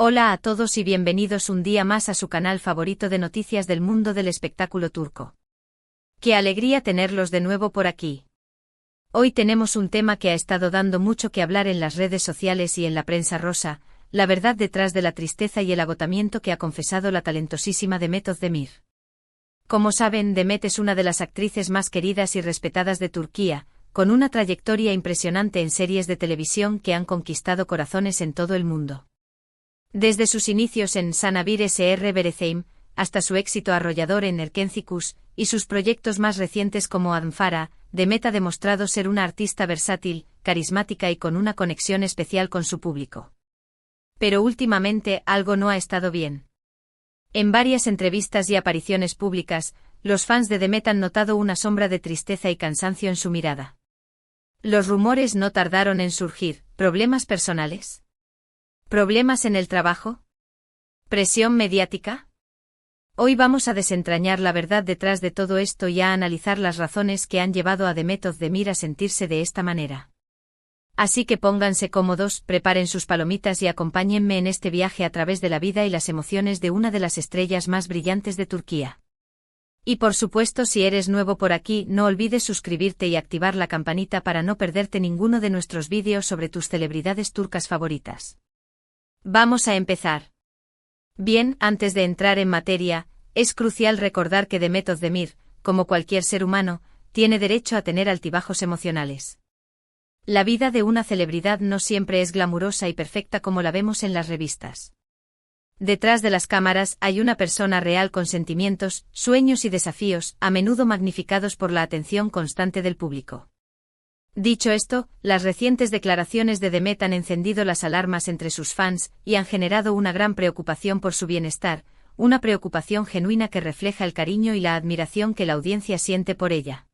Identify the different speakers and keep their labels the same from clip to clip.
Speaker 1: Hola a todos y bienvenidos un día más a su canal favorito de noticias del mundo del espectáculo turco. ¡Qué alegría tenerlos de nuevo por aquí! Hoy tenemos un tema que ha estado dando mucho que hablar en las redes sociales y en la prensa rosa, la verdad detrás de la tristeza y el agotamiento que ha confesado la talentosísima Demet Özdemir. Como saben, Demet es una de las actrices más queridas y respetadas de Turquía, con una trayectoria impresionante en series de televisión que han conquistado corazones en todo el mundo. Desde sus inicios en Sana Bir Sr. Bereceğim, hasta su éxito arrollador en Erkencikus, y sus proyectos más recientes como Adnfara, Demet ha demostrado ser una artista versátil, carismática y con una conexión especial con su público. Pero últimamente algo no ha estado bien. En varias entrevistas y apariciones públicas, los fans de Demet han notado una sombra de tristeza y cansancio en su mirada. Los rumores no tardaron en surgir. ¿Problemas personales? ¿Problemas en el trabajo? ¿Presión mediática? Hoy vamos a desentrañar la verdad detrás de todo esto y a analizar las razones que han llevado a Demet Özdemir a sentirse de esta manera. Así que pónganse cómodos, preparen sus palomitas y acompáñenme en este viaje a través de la vida y las emociones de una de las estrellas más brillantes de Turquía. Y por supuesto, si eres nuevo por aquí, no olvides suscribirte y activar la campanita para no perderte ninguno de nuestros vídeos sobre tus celebridades turcas favoritas. Vamos a empezar. Bien, antes de entrar en materia, es crucial recordar que Demet Özdemir, como cualquier ser humano, tiene derecho a tener altibajos emocionales. La vida de una celebridad no siempre es glamurosa y perfecta como la vemos en las revistas. Detrás de las cámaras hay una persona real con sentimientos, sueños y desafíos, a menudo magnificados por la atención constante del público. Dicho esto, las recientes declaraciones de Demet han encendido las alarmas entre sus fans y han generado una gran preocupación por su bienestar, una preocupación genuina que refleja el cariño y la admiración que la audiencia siente por ella.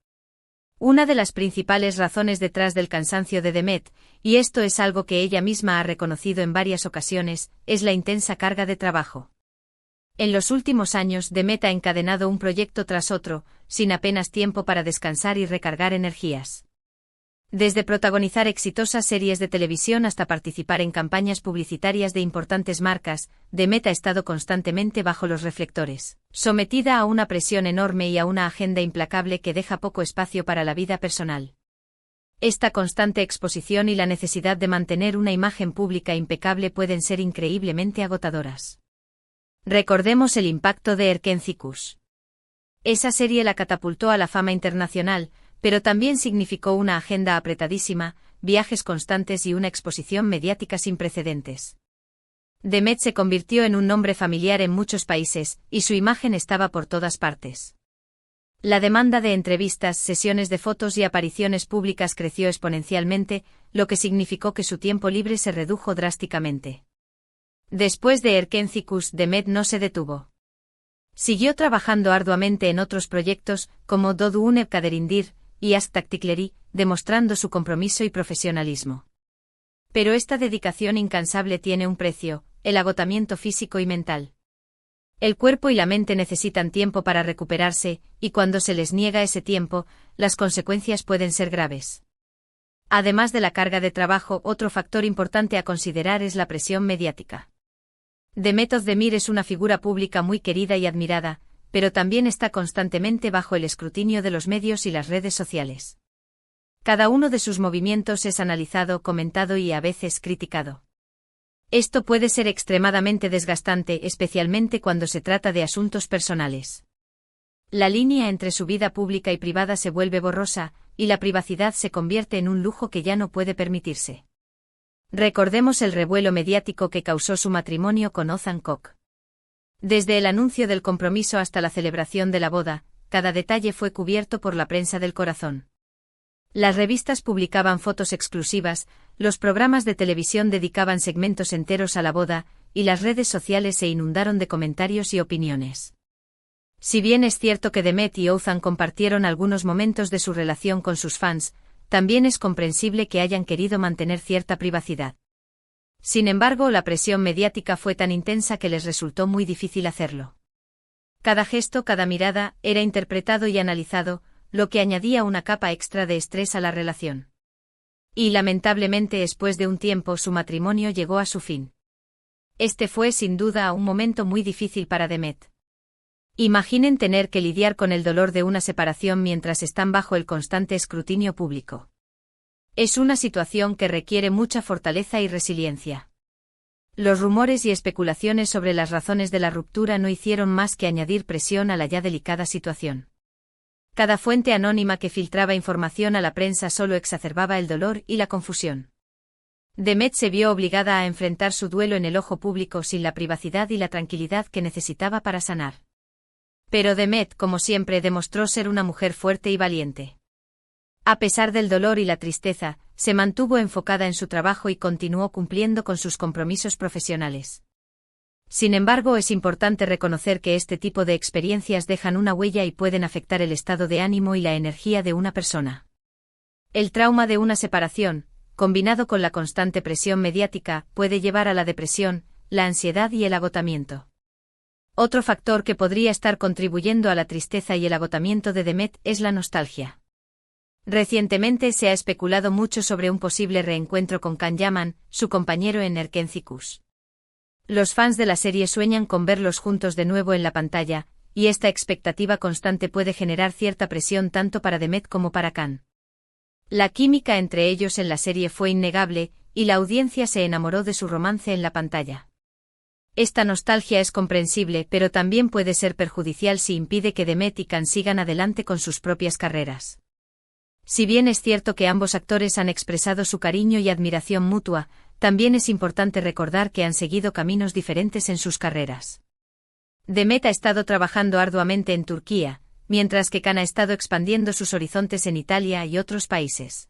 Speaker 1: Una de las principales razones detrás del cansancio de Demet, y esto es algo que ella misma ha reconocido en varias ocasiones, es la intensa carga de trabajo. En los últimos años, Demet ha encadenado un proyecto tras otro, sin apenas tiempo para descansar y recargar energías. Desde protagonizar exitosas series de televisión hasta participar en campañas publicitarias de importantes marcas, Demet ha estado constantemente bajo los reflectores, sometida a una presión enorme y a una agenda implacable que deja poco espacio para la vida personal. Esta constante exposición y la necesidad de mantener una imagen pública impecable pueden ser increíblemente agotadoras. Recordemos el impacto de Erkencikus. Esa serie la catapultó a la fama internacional, pero también significó una agenda apretadísima, viajes constantes y una exposición mediática sin precedentes. Demet se convirtió en un nombre familiar en muchos países, y su imagen estaba por todas partes. La demanda de entrevistas, sesiones de fotos y apariciones públicas creció exponencialmente, lo que significó que su tiempo libre se redujo drásticamente. Después de Erkencikus, Demet no se detuvo. Siguió trabajando arduamente en otros proyectos, como Doğduğun Kaderindir y Aşk Taktikleri, demostrando su compromiso y profesionalismo. Pero esta dedicación incansable tiene un precio, el agotamiento físico y mental. El cuerpo y la mente necesitan tiempo para recuperarse, y cuando se les niega ese tiempo, las consecuencias pueden ser graves. Además de la carga de trabajo, otro factor importante a considerar es la presión mediática. Demet Özdemir es una figura pública muy querida y admirada, pero también está constantemente bajo el escrutinio de los medios y las redes sociales. Cada uno de sus movimientos es analizado, comentado y a veces criticado. Esto puede ser extremadamente desgastante, especialmente cuando se trata de asuntos personales. La línea entre su vida pública y privada se vuelve borrosa, y la privacidad se convierte en un lujo que ya no puede permitirse. Recordemos el revuelo mediático que causó su matrimonio con Ozan Koç. Desde el anuncio del compromiso hasta la celebración de la boda, cada detalle fue cubierto por la prensa del corazón. Las revistas publicaban fotos exclusivas, los programas de televisión dedicaban segmentos enteros a la boda, y las redes sociales se inundaron de comentarios y opiniones. Si bien es cierto que Demet y Ozan compartieron algunos momentos de su relación con sus fans, también es comprensible que hayan querido mantener cierta privacidad. Sin embargo, la presión mediática fue tan intensa que les resultó muy difícil hacerlo. Cada gesto, cada mirada, era interpretado y analizado, lo que añadía una capa extra de estrés a la relación. Y lamentablemente después de un tiempo su matrimonio llegó a su fin. Este fue sin duda un momento muy difícil para Demet. Imaginen tener que lidiar con el dolor de una separación mientras están bajo el constante escrutinio público. Es una situación que requiere mucha fortaleza y resiliencia. Los rumores y especulaciones sobre las razones de la ruptura no hicieron más que añadir presión a la ya delicada situación. Cada fuente anónima que filtraba información a la prensa solo exacerbaba el dolor y la confusión. Demet se vio obligada a enfrentar su duelo en el ojo público sin la privacidad y la tranquilidad que necesitaba para sanar. Pero Demet, como siempre, demostró ser una mujer fuerte y valiente. A pesar del dolor y la tristeza, se mantuvo enfocada en su trabajo y continuó cumpliendo con sus compromisos profesionales. Sin embargo, es importante reconocer que este tipo de experiencias dejan una huella y pueden afectar el estado de ánimo y la energía de una persona. El trauma de una separación, combinado con la constante presión mediática, puede llevar a la depresión, la ansiedad y el agotamiento. Otro factor que podría estar contribuyendo a la tristeza y el agotamiento de Demet es la nostalgia. Recientemente se ha especulado mucho sobre un posible reencuentro con Can Yaman, su compañero en Erkencikus. Los fans de la serie sueñan con verlos juntos de nuevo en la pantalla, y esta expectativa constante puede generar cierta presión tanto para Demet como para Can. La química entre ellos en la serie fue innegable, y la audiencia se enamoró de su romance en la pantalla. Esta nostalgia es comprensible, pero también puede ser perjudicial si impide que Demet y Can sigan adelante con sus propias carreras. Si bien es cierto que ambos actores han expresado su cariño y admiración mutua, también es importante recordar que han seguido caminos diferentes en sus carreras. Demet ha estado trabajando arduamente en Turquía, mientras que Can ha estado expandiendo sus horizontes en Italia y otros países.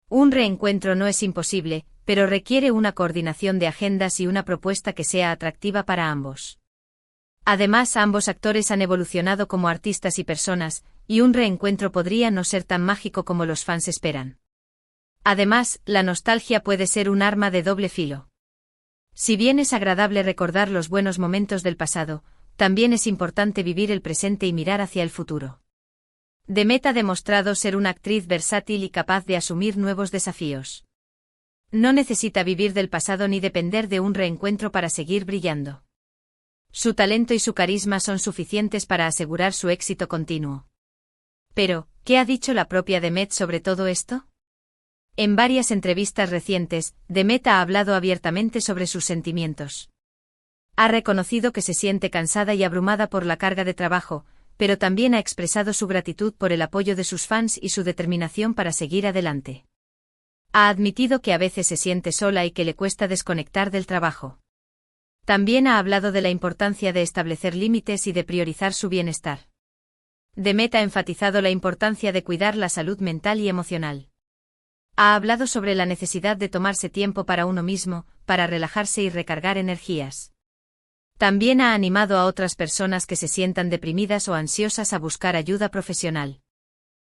Speaker 1: Un reencuentro no es imposible, pero requiere una coordinación de agendas y una propuesta que sea atractiva para ambos. Además, ambos actores han evolucionado como artistas y personas, y un reencuentro podría no ser tan mágico como los fans esperan. Además, la nostalgia puede ser un arma de doble filo. Si bien es agradable recordar los buenos momentos del pasado, también es importante vivir el presente y mirar hacia el futuro. Demet ha demostrado ser una actriz versátil y capaz de asumir nuevos desafíos. No necesita vivir del pasado ni depender de un reencuentro para seguir brillando. Su talento y su carisma son suficientes para asegurar su éxito continuo. Pero, ¿qué ha dicho la propia Demet sobre todo esto? En varias entrevistas recientes, Demet ha hablado abiertamente sobre sus sentimientos. Ha reconocido que se siente cansada y abrumada por la carga de trabajo, pero también ha expresado su gratitud por el apoyo de sus fans y su determinación para seguir adelante. Ha admitido que a veces se siente sola y que le cuesta desconectar del trabajo. También ha hablado de la importancia de establecer límites y de priorizar su bienestar. Demet ha enfatizado la importancia de cuidar la salud mental y emocional. Ha hablado sobre la necesidad de tomarse tiempo para uno mismo, para relajarse y recargar energías. También ha animado a otras personas que se sientan deprimidas o ansiosas a buscar ayuda profesional.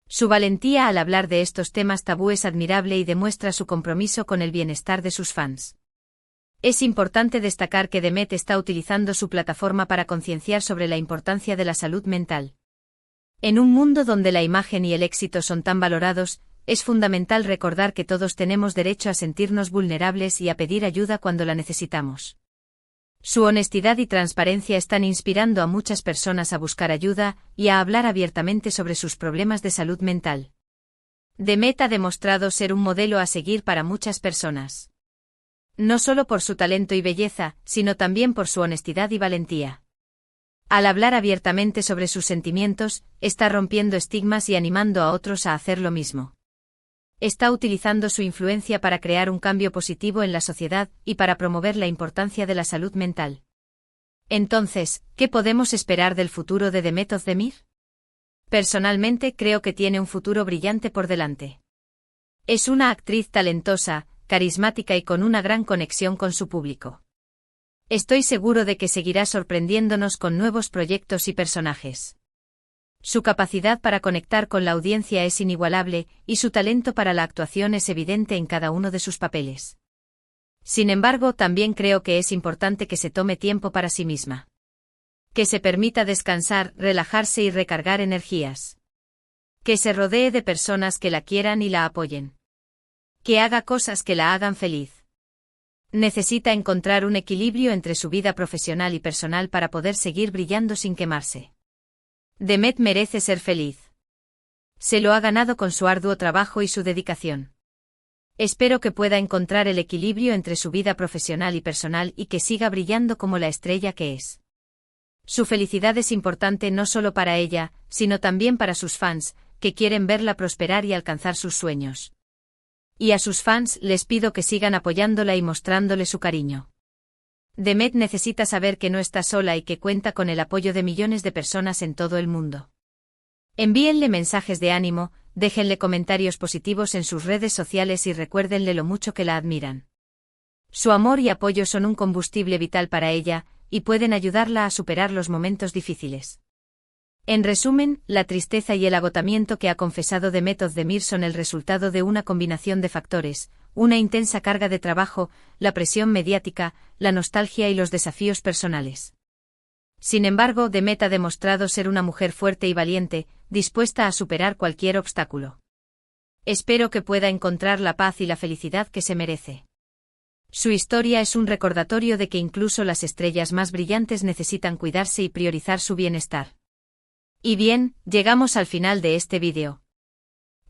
Speaker 1: Su valentía al hablar de estos temas tabú es admirable y demuestra su compromiso con el bienestar de sus fans. Es importante destacar que Demet está utilizando su plataforma para concienciar sobre la importancia de la salud mental. En un mundo donde la imagen y el éxito son tan valorados, es fundamental recordar que todos tenemos derecho a sentirnos vulnerables y a pedir ayuda cuando la necesitamos. Su honestidad y transparencia están inspirando a muchas personas a buscar ayuda y a hablar abiertamente sobre sus problemas de salud mental. Demet ha demostrado ser un modelo a seguir para muchas personas. No solo por su talento y belleza, sino también por su honestidad y valentía. Al hablar abiertamente sobre sus sentimientos, está rompiendo estigmas y animando a otros a hacer lo mismo. Está utilizando su influencia para crear un cambio positivo en la sociedad y para promover la importancia de la salud mental. Entonces, ¿qué podemos esperar del futuro de Demet Özdemir? Personalmente creo que tiene un futuro brillante por delante. Es una actriz talentosa, carismática y con una gran conexión con su público. Estoy seguro de que seguirá sorprendiéndonos con nuevos proyectos y personajes. Su capacidad para conectar con la audiencia es inigualable, y su talento para la actuación es evidente en cada uno de sus papeles. Sin embargo, también creo que es importante que se tome tiempo para sí misma. Que se permita descansar, relajarse y recargar energías. Que se rodee de personas que la quieran y la apoyen. Que haga cosas que la hagan feliz. Necesita encontrar un equilibrio entre su vida profesional y personal para poder seguir brillando sin quemarse. Demet merece ser feliz. Se lo ha ganado con su arduo trabajo y su dedicación. Espero que pueda encontrar el equilibrio entre su vida profesional y personal y que siga brillando como la estrella que es. Su felicidad es importante no solo para ella, sino también para sus fans, que quieren verla prosperar y alcanzar sus sueños. Y a sus fans les pido que sigan apoyándola y mostrándole su cariño. Demet necesita saber que no está sola y que cuenta con el apoyo de millones de personas en todo el mundo. Envíenle mensajes de ánimo, déjenle comentarios positivos en sus redes sociales y recuérdenle lo mucho que la admiran. Su amor y apoyo son un combustible vital para ella, y pueden ayudarla a superar los momentos difíciles. En resumen, la tristeza y el agotamiento que ha confesado Demet Özdemir son el resultado de una combinación de factores: una intensa carga de trabajo, la presión mediática, la nostalgia y los desafíos personales. Sin embargo, Demet ha demostrado ser una mujer fuerte y valiente, dispuesta a superar cualquier obstáculo. Espero que pueda encontrar la paz y la felicidad que se merece. Su historia es un recordatorio de que incluso las estrellas más brillantes necesitan cuidarse y priorizar su bienestar. Y bien, llegamos al final de este vídeo.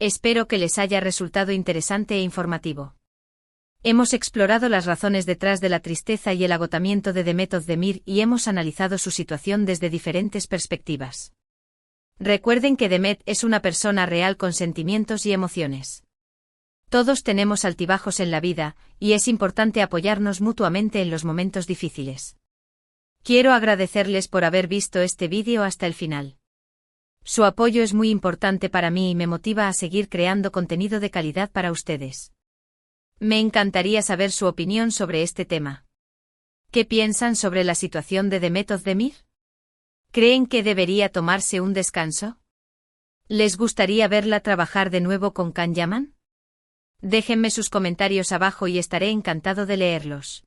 Speaker 1: Espero que les haya resultado interesante e informativo. Hemos explorado las razones detrás de la tristeza y el agotamiento de Demet Özdemir y hemos analizado su situación desde diferentes perspectivas. Recuerden que Demet es una persona real con sentimientos y emociones. Todos tenemos altibajos en la vida, y es importante apoyarnos mutuamente en los momentos difíciles. Quiero agradecerles por haber visto este vídeo hasta el final. Su apoyo es muy importante para mí y me motiva a seguir creando contenido de calidad para ustedes. Me encantaría saber su opinión sobre este tema. ¿Qué piensan sobre la situación de Demet Özdemir? ¿Creen que debería tomarse un descanso? ¿Les gustaría verla trabajar de nuevo con Can Yaman? Déjenme sus comentarios abajo y estaré encantado de leerlos.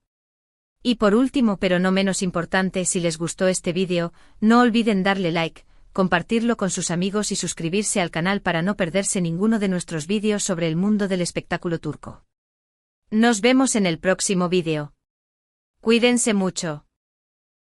Speaker 1: Y por último, pero no menos importante, si les gustó este vídeo, no olviden darle like, compartirlo con sus amigos y suscribirse al canal para no perderse ninguno de nuestros vídeos sobre el mundo del espectáculo turco. Nos vemos en el próximo vídeo. Cuídense mucho.